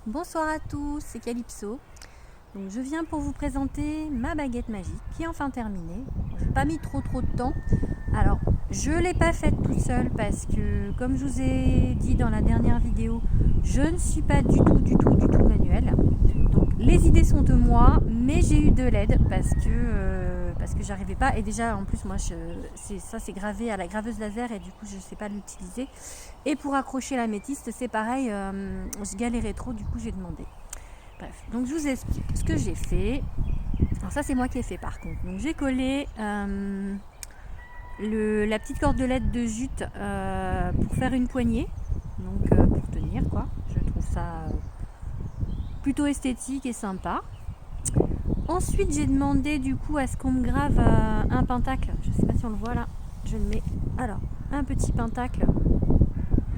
Bonsoir à tous, c'est Calypso. Donc je viens pour vous présenter ma baguette magique qui est enfin terminée. Je n'ai pas mis trop de temps. Alors je ne l'ai pas faite toute seule parce que comme je vous ai dit dans la dernière vidéo, je ne suis pas du tout manuelle. Donc les idées sont de moi, mais j'ai eu de l'aide parce que j'arrivais pas. Et déjà en plus moi c'est gravé à la graveuse laser et du coup je ne sais pas l'utiliser. Et pour accrocher l'améthyste c'est pareil, je galérais trop, du coup j'ai demandé. Bref, donc je vous explique ce que j'ai fait. Alors ça c'est moi qui ai fait par contre. Donc j'ai collé la petite cordelette de jute pour faire une poignée. Donc pour tenir quoi. Je trouve ça plutôt esthétique et sympa. Ensuite j'ai demandé du coup à ce qu'on me grave un pentacle. Je sais pas si on le voit là. Je le mets. Alors un petit pentacle.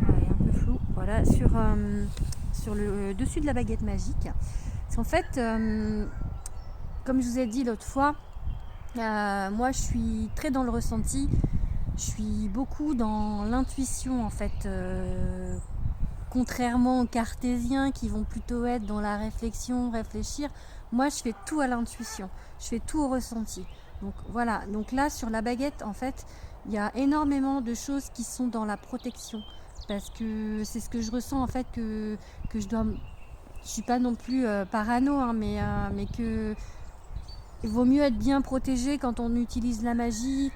Ouais, un peu flou. Voilà sur le dessus de la baguette magique. Parce qu'en fait, comme je vous ai dit l'autre fois, moi je suis très dans le ressenti, je suis beaucoup dans l'intuition en fait, contrairement aux cartésiens qui vont plutôt être dans la réflexion, réfléchir. Moi je fais tout à l'intuition, je fais tout au ressenti. Donc voilà, donc là sur la baguette en fait, il y a énormément de choses qui sont dans la protection. Parce que c'est ce que je ressens en fait que je dois. Je suis pas non plus parano, hein, mais que il vaut mieux être bien protégé quand on utilise la magie,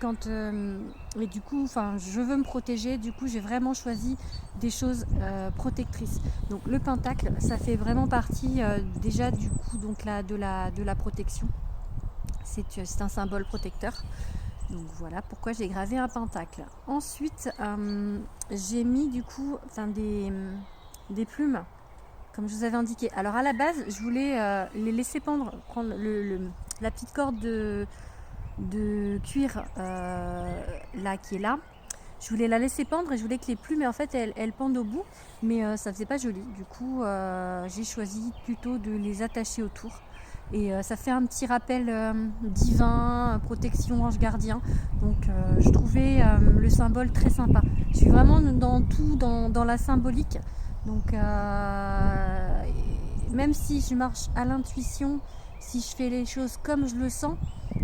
et du coup, je veux me protéger. Du coup, j'ai vraiment choisi des choses protectrices. Donc, le pentacle, ça fait vraiment partie déjà du coup donc de la protection. C'est un symbole protecteur. Donc voilà pourquoi j'ai gravé un pentacle. Ensuite, j'ai mis du coup des plumes comme je vous avais indiqué. Alors à la base, je voulais les laisser pendre, prendre la petite corde de cuir là qui est là. Je voulais la laisser pendre et je voulais que les plumes en fait elles pendent au bout, mais ça faisait pas joli. Du coup, j'ai choisi plutôt de les attacher autour. Et ça fait un petit rappel divin, protection, ange gardien. Donc je trouvais le symbole très sympa. Je suis vraiment dans tout, dans la symbolique. Donc même si je marche à l'intuition, si je fais les choses comme je le sens,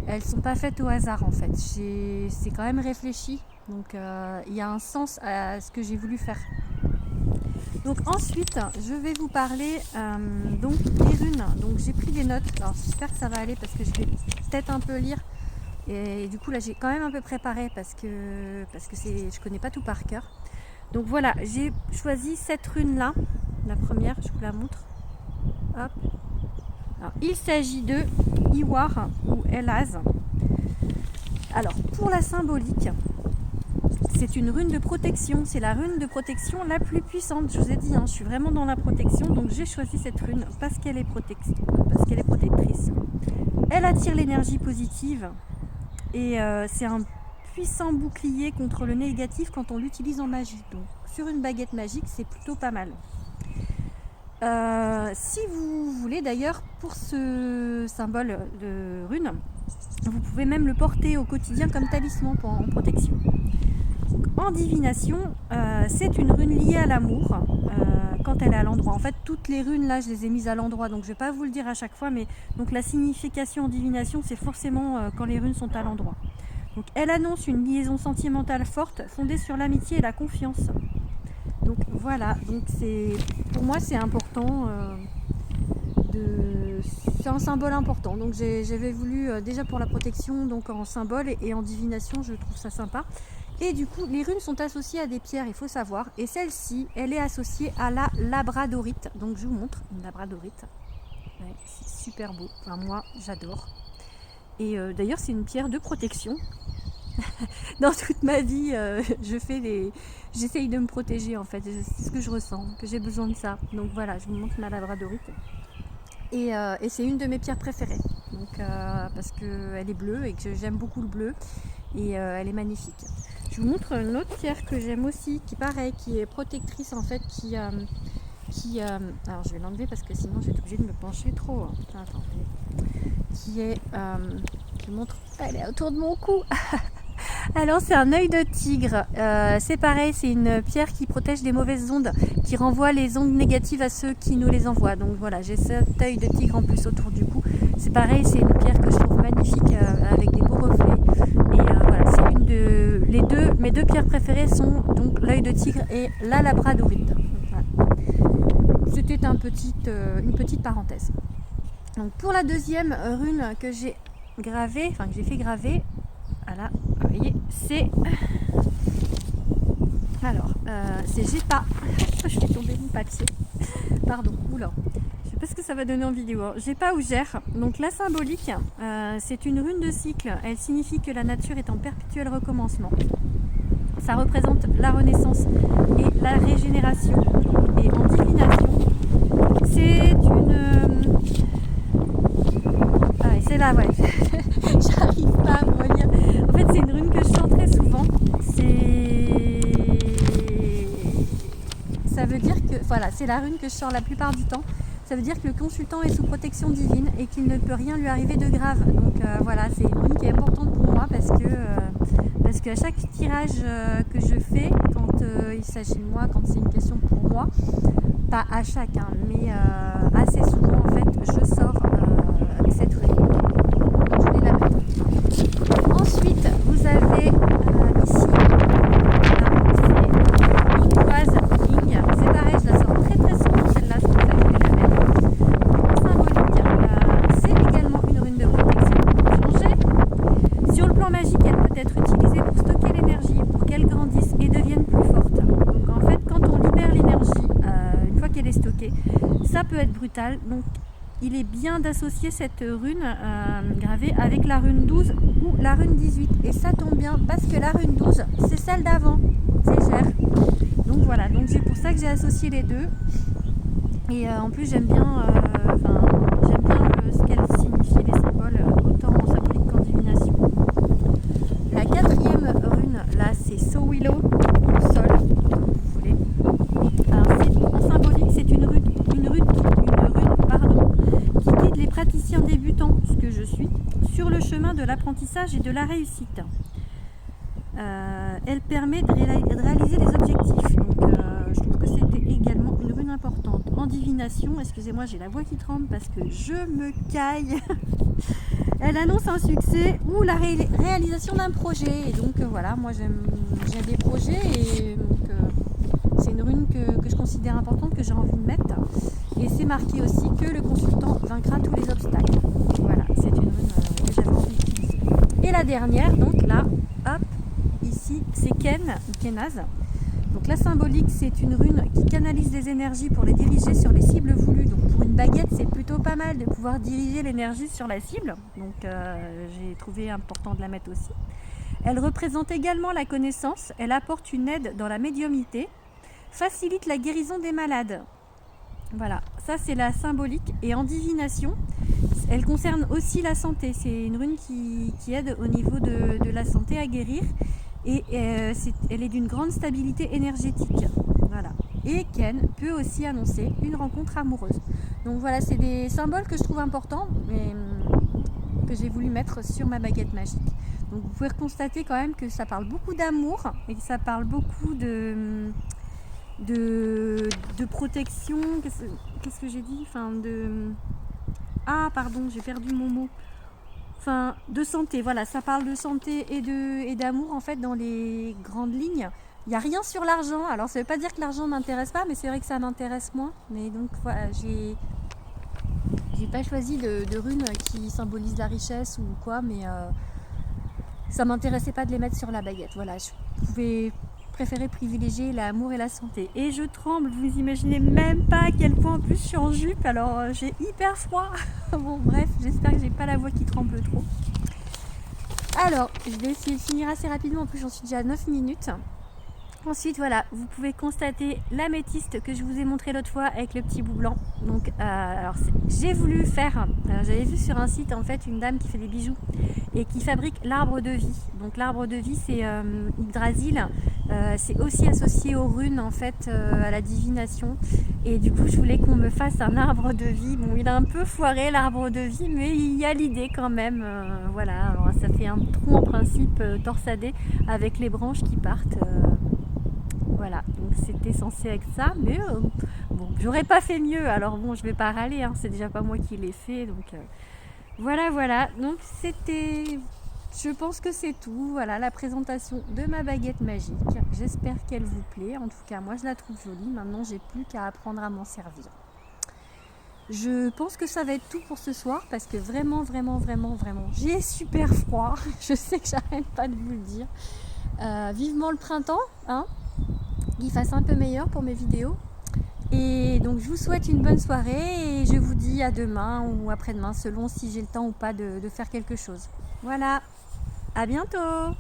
elles sont pas faites au hasard en fait. C'est quand même réfléchi. Donc il y a un sens à ce que j'ai voulu faire. Donc ensuite, je vais vous parler donc des runes. Donc j'ai pris des notes. Alors j'espère que ça va aller parce que je vais peut-être un peu lire. Et du coup là j'ai quand même un peu préparé parce que je connais pas tout par cœur. Donc voilà, j'ai choisi cette rune là. La première, je vous la montre. Hop. Alors, il s'agit de Iwar ou Elaz. Alors pour la symbolique, c'est une rune de protection, c'est la rune de protection la plus puissante. Je vous ai dit, je suis vraiment dans la protection, donc j'ai choisi cette rune parce qu'elle est protectrice. Elle attire l'énergie positive et c'est un puissant bouclier contre le négatif quand on l'utilise en magie. Donc sur une baguette magique, c'est plutôt pas mal. Si vous voulez d'ailleurs, pour ce symbole de rune, vous pouvez même le porter au quotidien comme talisman en protection. En divination, c'est une rune liée à l'amour quand elle est à l'endroit. En fait, toutes les runes là, je les ai mises à l'endroit, donc je ne vais pas vous le dire à chaque fois, mais donc la signification en divination, c'est forcément quand les runes sont à l'endroit. Donc elle annonce une liaison sentimentale forte, fondée sur l'amitié et la confiance. Donc voilà, donc pour moi c'est important. C'est un symbole important, donc j'avais voulu déjà pour la protection, donc en symbole et en divination, je trouve ça sympa. Et du coup, les runes sont associées à des pierres, il faut savoir. Et celle-ci, elle est associée à la labradorite. Donc je vous montre une labradorite. Ouais, c'est super beau. Enfin, moi, j'adore. Et d'ailleurs, c'est une pierre de protection. Dans toute ma vie, j'essaye de me protéger en fait. C'est ce que je ressens, que j'ai besoin de ça. Donc voilà, je vous montre ma labradorite. Et c'est une de mes pierres préférées. Donc parce qu'elle est bleue et que j'aime beaucoup le bleu. Et elle est magnifique. Je vous montre une autre pierre que j'aime aussi, qui pareil, qui est protectrice en fait, alors je vais l'enlever parce que sinon je vais être obligée de me pencher trop. Attends, qui est, je vous montre, elle est autour de mon cou. Alors c'est un œil de tigre, c'est pareil, c'est une pierre qui protège des mauvaises ondes, qui renvoie les ondes négatives à ceux qui nous les envoient. Donc voilà, j'ai cet œil de tigre en plus autour du cou. C'est pareil, c'est une pierre que je trouve magnifique avec des beaux reflets. Et voilà, c'est mes deux pierres préférées sont donc l'œil de tigre et la labradorite. Voilà. C'était une petite parenthèse. Donc pour la deuxième rune que j'ai gravée, enfin que j'ai fait graver, voilà, vous voyez, c'est Gepa. Je fais tomber mon papier. Pardon, oula. Je sais pas ce que ça va donner en vidéo. Gepa ou Gère. Donc la symbolique, c'est une rune de cycle. Elle signifie que la nature est en perpétuel recommencement. Ça représente la renaissance et la régénération. Et en divination, c'est une... Ah, et c'est là, ouais. J'arrive pas à me relire. En fait, c'est une rune que je chante très souvent. Ça veut dire que... Voilà, c'est la rune que je sors la plupart du temps. Ça veut dire que le consultant est sous protection divine et qu'il ne peut rien lui arriver de grave. Donc voilà, c'est une rune qui est importante pour moi parce que à chaque tirage que je fais, quand il s'agit de moi, quand c'est une question pour moi, pas à chaque, hein, mais assez souvent en fait, je sors cette rune. Donc, je vais la mettre. Ensuite, vous avez ici, c'est une toise ligne. C'est pareil, je la sors très très souvent celle-là, c'est pour ça que je vais la mettre. Symbolique, c'est également une rune de protection. Changer. Sur le plan magique, elle peut être utilisée pour stocker l'énergie, pour qu'elle grandisse et devienne plus forte. Donc en fait, quand on libère l'énergie, une fois qu'elle est stockée, ça peut être brutal. Donc il est bien d'associer cette rune gravée avec la rune 12 ou la rune 18. Et ça tombe bien parce que la rune 12, c'est celle d'avant, c'est Gère. Donc voilà, donc c'est pour ça que j'ai associé les deux. Et en plus j'aime bien, ce qu'elle signifie, les symboles, autant en symbolique qu'en divination. La quatrième rune, là, c'est Sowilo, sol, comme vous voulez. Alors, en symbolique, c'est une rune, qui guide les praticiens débutants, ce que je suis, sur le chemin de l'apprentissage et de la réussite. Elle permet de réaliser des objectifs. Donc, je trouve que c'était également une rune importante. En divination, excusez-moi, j'ai la voix qui tremble parce que je me caille. Elle annonce un succès ou la réalisation d'un projet. Et donc voilà, moi j'ai des projets et donc, c'est une rune que je considère importante, que j'ai envie de mettre. Et c'est marqué aussi que le consultant vaincra tous les obstacles. Voilà, c'est une rune que j'avais envie d'utiliser. Et la dernière, donc là, hop, ici, c'est Kenaz. Donc la symbolique, c'est une rune qui canalise les énergies pour les diriger sur les cibles voulues. Donc pour une baguette, c'est plutôt pas mal de pouvoir diriger l'énergie sur la cible. Donc j'ai trouvé important de la mettre aussi. Elle représente également la connaissance. Elle apporte une aide dans la médiumnité, facilite la guérison des malades. Voilà, ça c'est la symbolique. Et en divination, elle concerne aussi la santé. C'est une rune qui aide au niveau de la santé à guérir. Et elle est d'une grande stabilité énergétique. Voilà. Et Ken peut aussi annoncer une rencontre amoureuse. Donc voilà, c'est des symboles que je trouve importants, mais que j'ai voulu mettre sur ma baguette magique. Donc vous pouvez constater quand même que ça parle beaucoup d'amour et que ça parle beaucoup de protection. Qu'est-ce que j'ai dit ? Ah pardon, j'ai perdu mon mot. Enfin, de santé, voilà, ça parle de santé et d'amour en fait dans les grandes lignes. Il n'y a rien sur l'argent, alors ça ne veut pas dire que l'argent ne m'intéresse pas, mais c'est vrai que ça m'intéresse moins. Mais donc voilà, j'ai pas choisi de runes qui symbolisent la richesse ou quoi, mais ça m'intéressait pas de les mettre sur la baguette. Voilà, je pouvais préférer privilégier l'amour et la santé. Et je tremble, vous imaginez même pas à quel point en plus je suis en jupe, alors j'ai hyper froid. Bon bref, j'espère que j'ai pas la voix qui tremble trop. Alors, je vais essayer de finir assez rapidement, en plus j'en suis déjà à 9 minutes. Ensuite, voilà, vous pouvez constater l'améthyste que je vous ai montré l'autre fois avec le petit bout blanc. Donc, alors j'ai voulu faire, j'avais vu sur un site en fait une dame qui fait des bijoux et qui fabrique l'arbre de vie. Donc l'arbre de vie, c'est Yggdrasil, C'est aussi associé aux runes en fait, à la divination. Et du coup je voulais qu'on me fasse un arbre de vie. Bon, il a un peu foiré l'arbre de vie, mais il y a l'idée quand même. Voilà, alors ça fait un tronc en principe torsadé avec les branches qui partent. Voilà, donc c'était censé être ça, mais bon, j'aurais pas fait mieux. Alors bon, je vais pas râler, hein, c'est déjà pas moi qui l'ai fait, donc voilà, voilà. Donc c'était, je pense que c'est tout. Voilà la présentation de ma baguette magique. J'espère qu'elle vous plaît. En tout cas, moi je la trouve jolie. Maintenant, j'ai plus qu'à apprendre à m'en servir. Je pense que ça va être tout pour ce soir parce que vraiment, vraiment, vraiment, vraiment, j'ai super froid. Je sais que j'arrête pas de vous le dire. Vivement le printemps, hein, qu'il fasse un peu meilleur pour mes vidéos. Et donc je vous souhaite une bonne soirée et je vous dis à demain ou après-demain selon si j'ai le temps ou pas de faire quelque chose. Voilà, à bientôt!